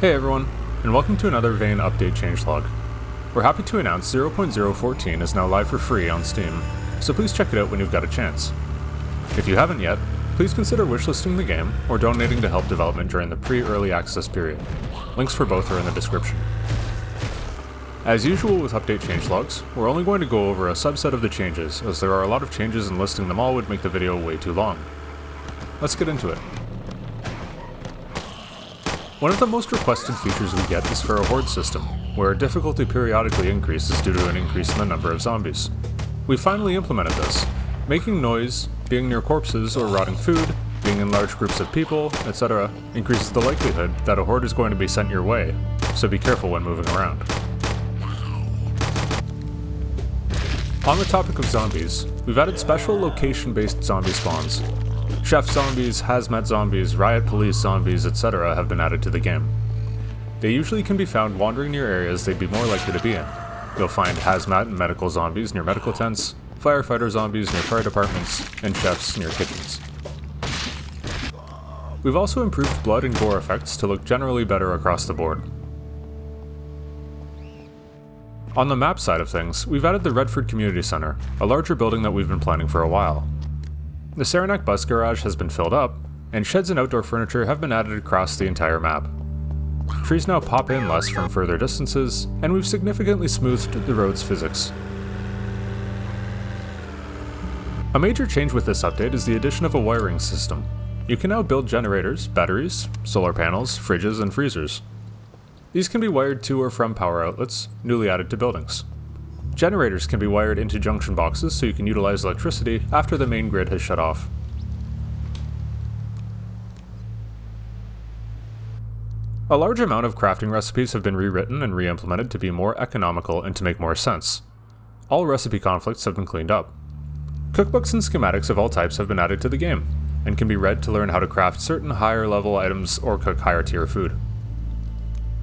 Hey everyone, and welcome to another Vane update changelog. We're happy to announce 0.014 is now live for free on Steam, so please check it out when you've got a chance. If you haven't yet, please consider wishlisting the game or donating to help development during the pre-early access period. Links for both are in the description. As usual with update changelogs, we're only going to go over a subset of the changes, as there are a lot of changes and listing them all would make the video way too long. Let's get into it. One of the most requested features we get is for a horde system, where difficulty periodically increases due to an increase in the number of zombies. We finally implemented this. Making noise, being near corpses or rotting food, being in large groups of people, etc. increases the likelihood that a horde is going to be sent your way, so be careful when moving around. On the topic of zombies, we've added special location-based zombie spawns. Chef zombies, hazmat zombies, riot police zombies, etc. have been added to the game. They usually can be found wandering near areas they'd be more likely to be in. You'll find hazmat and medical zombies near medical tents, firefighter zombies near fire departments, and chefs near kitchens. We've also improved blood and gore effects to look generally better across the board. On the map side of things, we've added the Redford Community Center, a larger building that we've been planning for a while. The Saranac bus garage has been filled up, and sheds and outdoor furniture have been added across the entire map. Trees now pop in less from further distances, and we've significantly smoothed the road's physics. A major change with this update is the addition of a wiring system. You can now build generators, batteries, solar panels, fridges, and freezers. These can be wired to or from power outlets, newly added to buildings. Generators can be wired into junction boxes so you can utilize electricity after the main grid has shut off. A large amount of crafting recipes have been rewritten and re-implemented to be more economical and to make more sense. All recipe conflicts have been cleaned up. Cookbooks and schematics of all types have been added to the game, and can be read to learn how to craft certain higher level items or cook higher tier food.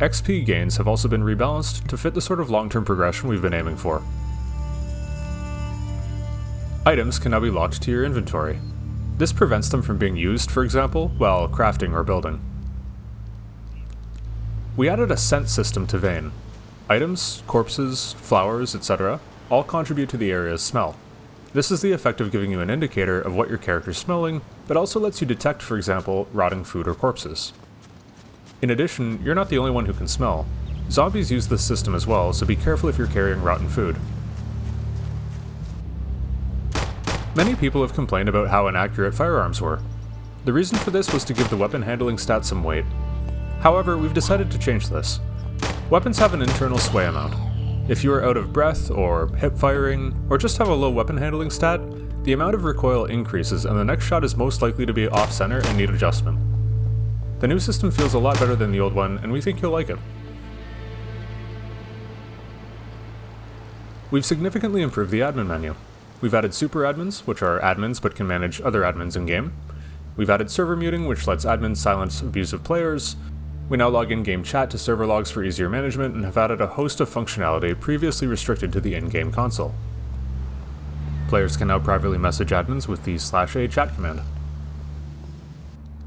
XP gains have also been rebalanced to fit the sort of long-term progression we've been aiming for. Items can now be locked to your inventory. This prevents them from being used, for example, while crafting or building. We added a scent system to Vane. Items, corpses, flowers, etc. all contribute to the area's smell. This is the effect of giving you an indicator of what your character's smelling, but also lets you detect, for example, rotting food or corpses. In addition, you're not the only one who can smell. Zombies use this system as well, so be careful if you're carrying rotten food. Many people have complained about how inaccurate firearms were. The reason for this was to give the weapon handling stat some weight. However, we've decided to change this. Weapons have an internal sway amount. If you are out of breath, or hip firing, or just have a low weapon handling stat, the amount of recoil increases and the next shot is most likely to be off-center and need adjustment. The new system feels a lot better than the old one, and we think you'll like it. We've significantly improved the admin menu. We've added super admins, which are admins but can manage other admins in-game. We've added server muting, which lets admins silence abusive players. We now log in-game chat to server logs for easier management, and have added a host of functionality previously restricted to the in-game console. Players can now privately message admins with the /a chat command.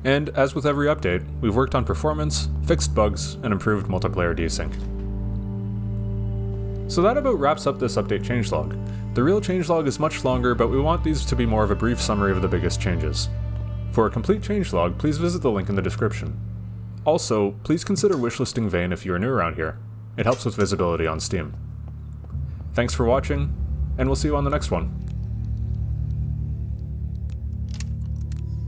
And, as with every update, we've worked on performance, fixed bugs, and improved multiplayer desync. So that about wraps up this update changelog. The real changelog is much longer, but we want these to be more of a brief summary of the biggest changes. For a complete changelog, please visit the link in the description. Also, please consider wishlisting Vane if you are new around here. It helps with visibility on Steam. Thanks for watching, and we'll see you on the next one.